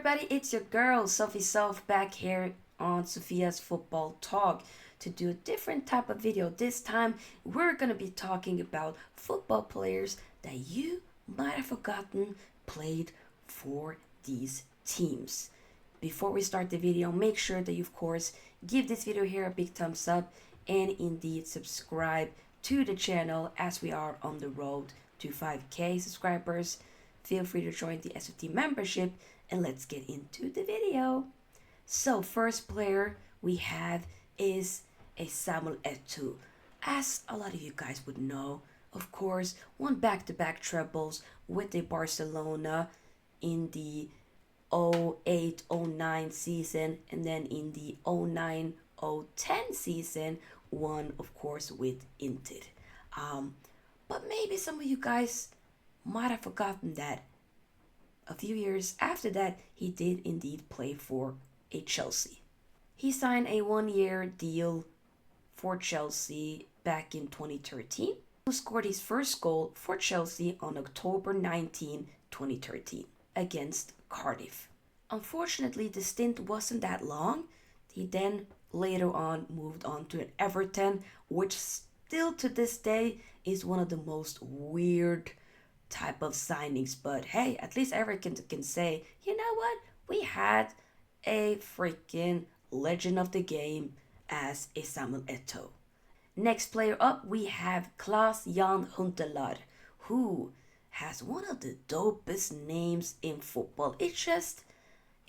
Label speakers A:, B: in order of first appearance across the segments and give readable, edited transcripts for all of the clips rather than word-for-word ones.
A: everybody, it's your girl Sophie back here on Sofia's Football Talk to do a different type of video. This time we're gonna be talking about football players that you might have forgotten played for these teams. Before we start the video, make sure that you of course give this video here a big thumbs up and indeed subscribe to the channel as we are on the road to 5k subscribers. Feel free to join the SFT membership and let's get into the video. So first player we have is a Samuel Eto'o. As a lot of you guys would know, of course, won back-to-back trebles with the Barcelona in the 08-09 season, and then in the 09-010 season won of course with Inter. But maybe some of you guys might have forgotten that a few years after that he did indeed play for a Chelsea. He signed a one-year deal for Chelsea back in 2013. He scored his first goal for Chelsea on October 19, 2013 against Cardiff. Unfortunately, the stint wasn't that long. He then later on moved on to an Everton, which still to this day is one of the most weird type of signings. But hey, at least Everton can say, you know what? We had a freaking legend of the game as a Samuel Eto'o. Next player up, we have Klaas-Jan Huntelaar, who has one of the dopest names in football. It's just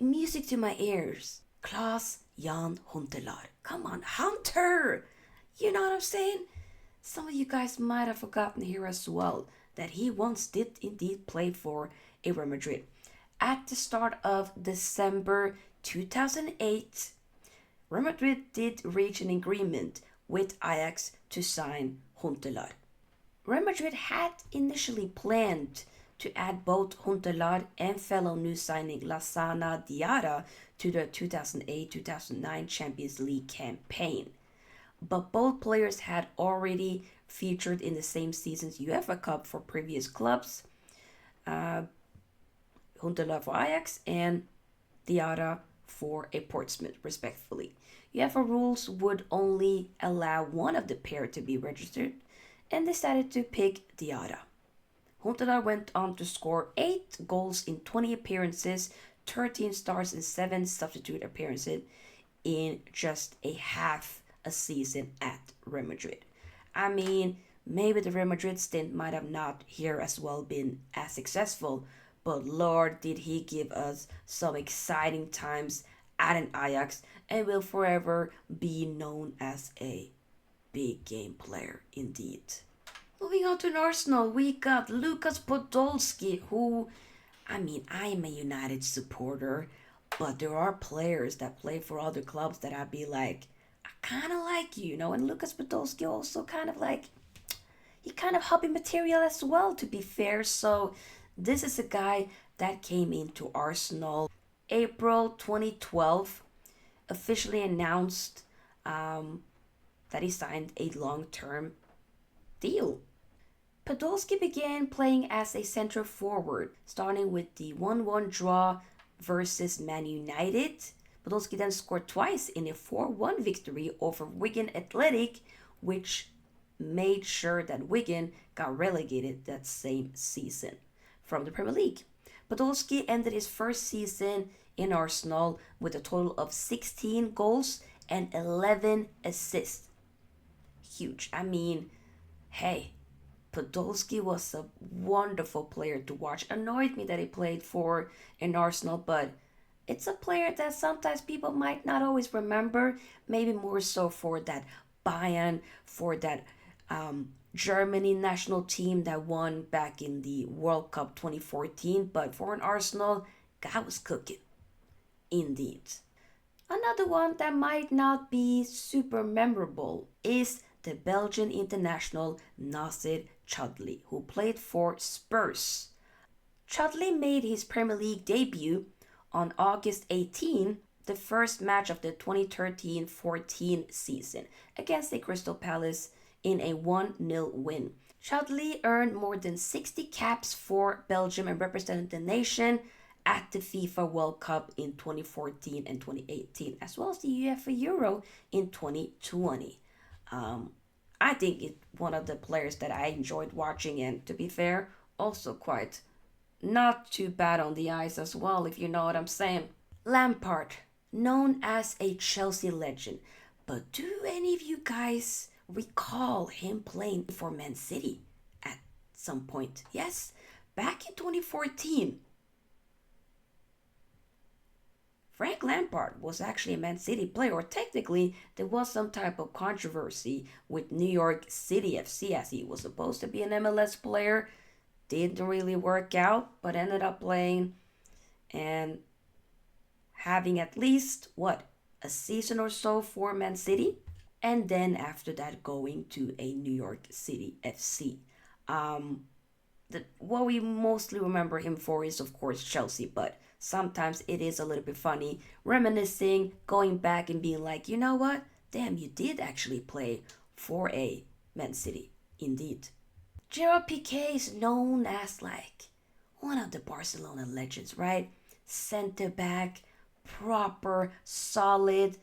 A: music to my ears. Klaas-Jan Huntelaar. Come on, Hunter! You know what I'm saying? Some of you guys might have forgotten here as well that he once did indeed play for Real Madrid. At the start of December 2008, Real Madrid did reach an agreement with Ajax to sign Huntelaar. Real Madrid had initially planned to add both Huntelaar and fellow new signing Lassana Diarra to the 2008-2009 Champions League campaign. But both players had already featured in the same season's UEFA Cup for previous clubs. Huntelaar for Ajax and Diarra for a Portsmouth, respectively. UEFA rules would only allow one of the pair to be registered and decided to pick Diarra. Huntelaar went on to score 8 goals in 20 appearances, 13 starts and 7 substitute appearances in just a half a season at Real Madrid. I mean, maybe the Real Madrid stint might have not here as well been as successful, but Lord did he give us some exciting times at an Ajax and will forever be known as a big game player indeed. Moving on to an Arsenal, we got Lukas Podolski, who, I mean, I am a United supporter, but there are players that play for other clubs that I'd be like, I kind of like you know, and Lukas Podolski also kind of like, he kind of hobby material as well, to be fair. So this is a guy that came into Arsenal April 2012, officially announced that he signed a long-term deal. Podolski began playing as a centre forward, starting with the 1-1 draw versus Man United. Podolski then scored twice in a 4-1 victory over Wigan Athletic, which made sure that Wigan got relegated that same season from the Premier League. Podolski ended his first season in Arsenal with a total of 16 goals and 11 assists. Huge. I mean, hey, Podolski was a wonderful player to watch. Annoyed me that he played for an Arsenal, but it's a player that sometimes people might not always remember. Maybe more so for that Bayern, for that Germany national team that won back in the World Cup 2014. But for an Arsenal, guy was cooking. Indeed. Another one that might not be super memorable is the Belgian international Nasser Chadli, who played for Spurs. Chadli made his Premier League debut on August 18, the first match of the 2013-14 season against the Crystal Palace in a 1-0 win. Chadli earned more than 60 caps for Belgium and represented the nation at the FIFA World Cup in 2014 and 2018, as well as the UEFA Euro in 2020. Um, I think it's one of the players that I enjoyed watching, and to be fair, also quite not too bad on the eyes as well, if you know what I'm saying. Lampard, known as a Chelsea legend, but do any of you guys recall him playing for Man City at some point? Yes, back in 2014, Frank Lampard was actually a Man City player, or technically, there was some type of controversy with New York City FC as he was supposed to be an MLS player. Didn't really work out, but ended up playing and having at least, what, a season or so for Man City. And then after that, going to a New York City FC. Um, what we mostly remember him for is, of course, Chelsea, but sometimes it is a little bit funny reminiscing, going back and being like, you know what? Damn, you did actually play for a Man City. Indeed. Gerard Piqué is known as like one of the Barcelona legends, right? Center back, proper, solid,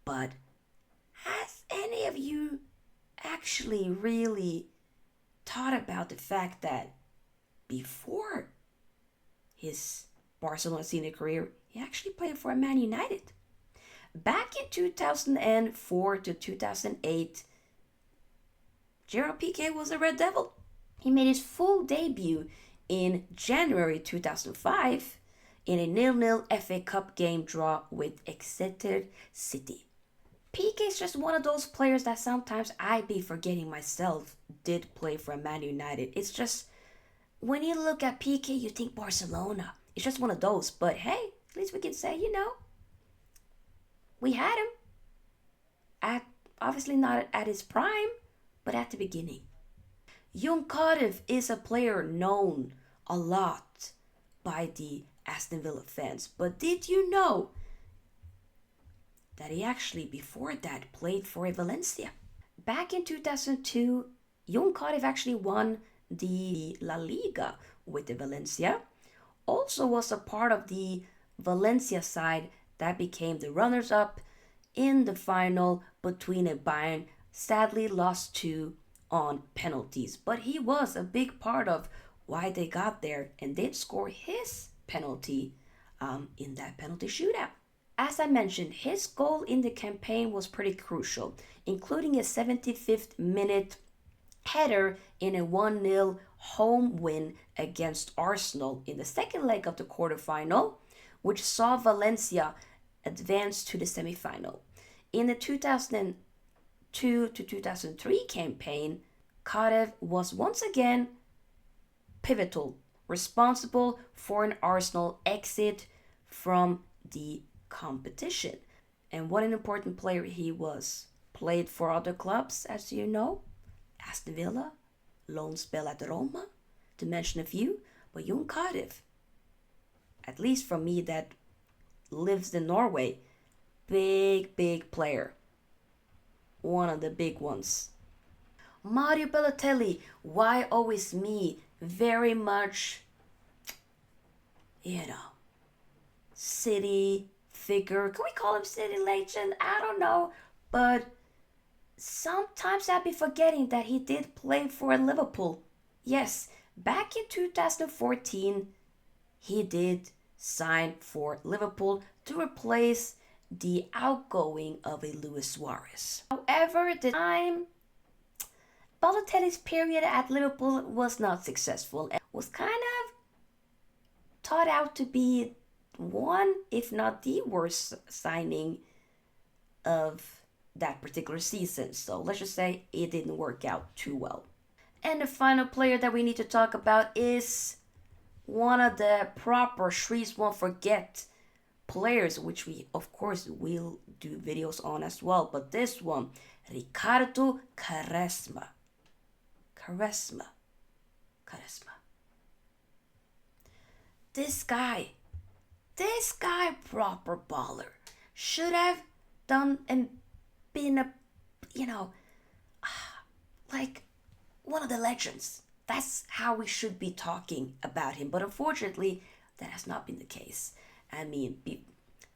A: but has any of you actually really thought about the fact that before his Barcelona senior career, he actually played for Man United? Back in 2004 to 2008, Gerard Piqué was a Red Devil. He made his full debut in January 2005 in a 0-0 FA Cup game draw with Exeter City. Piqué is just one of those players that sometimes I be forgetting myself did play for Man United. It's just, when you look at Piqué, you think Barcelona. It's just one of those. But hey, at least we can say, we had him at, obviously not at his prime, but at the beginning. Young Cardiff is a player known a lot by the Aston Villa fans. But did you know that he actually, before that, played for Valencia? Back in 2002, Young Cardiff actually won the La Liga with the Valencia. Also was a part of the Valencia side that became the runners-up in the final between a Bayern, sadly lost to on penalties. But he was a big part of why they got there and did score his penalty in that penalty shootout. As I mentioned, his goal in the campaign was pretty crucial, including a 75th minute header in a 1-0 home win against Arsenal in the second leg of the quarterfinal, which saw Valencia advance to the semi-final. In the 2002 to 2003 campaign, Cardiff was once again pivotal, responsible for an Arsenal exit from the competition. And what an important player he was. Played for other clubs, as you know, Aston Villa, loan spell at Roma, to mention a few. But Young Cardiff, at least for me that lives in Norway, big player. One of the big ones. Mario Balotelli, why always me? Very much, City figure. Can we call him City legend? I don't know. But sometimes I'd be forgetting that he did play for Liverpool. Yes, back in 2014, he did sign for Liverpool to replace the outgoing of a Luis Suarez. However, the time Balotelli's period at Liverpool was not successful and was kind of thought out to be one, if not the worst signing of that particular season. So let's just say it didn't work out too well. And the final player that we need to talk about is one of the proper Shrees Won't Forget players, which we of course will do videos on as well. But this one, Ricardo Quaresma. This guy, proper baller. Should have done and been a, like one of the legends. That's how we should be talking about him. But unfortunately, that has not been the case. I mean,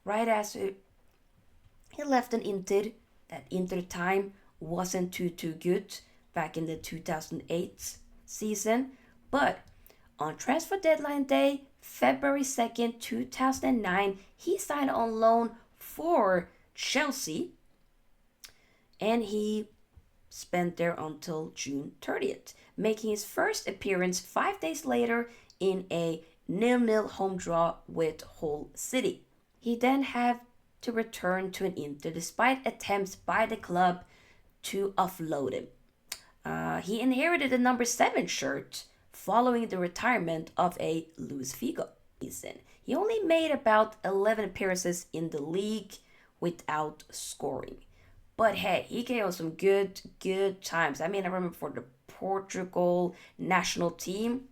A: right after he left an Inter, that Inter time wasn't too good back in the 2008 season, but on transfer deadline day, February 2nd, 2009, he signed on loan for Chelsea, and he spent there until June 30th, making his first appearance 5 days later in a 0-0 home draw with Hull City. He then had to return to an Inter despite attempts by the club to offload him. He inherited the number 7 shirt following the retirement of a Luis Figo season. He only made about 11 appearances in the league without scoring. But hey, he gave us some good times. I mean, I remember for the Portugal national team,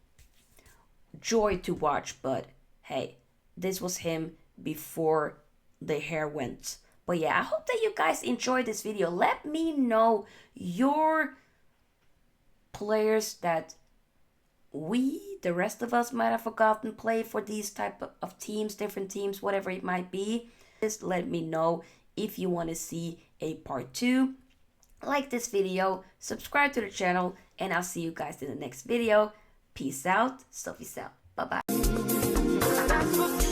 A: joy to watch. But hey, this was him before the hair went. But yeah, I hope that you guys enjoyed this video. Let me know your players that the rest of us might have forgotten play for these type of teams, different teams, whatever it might be. Just let me know if you want to see a part 2. Like this video, subscribe to the channel, and I'll see you guys in the next video. Peace out. Sofia out. Bye bye.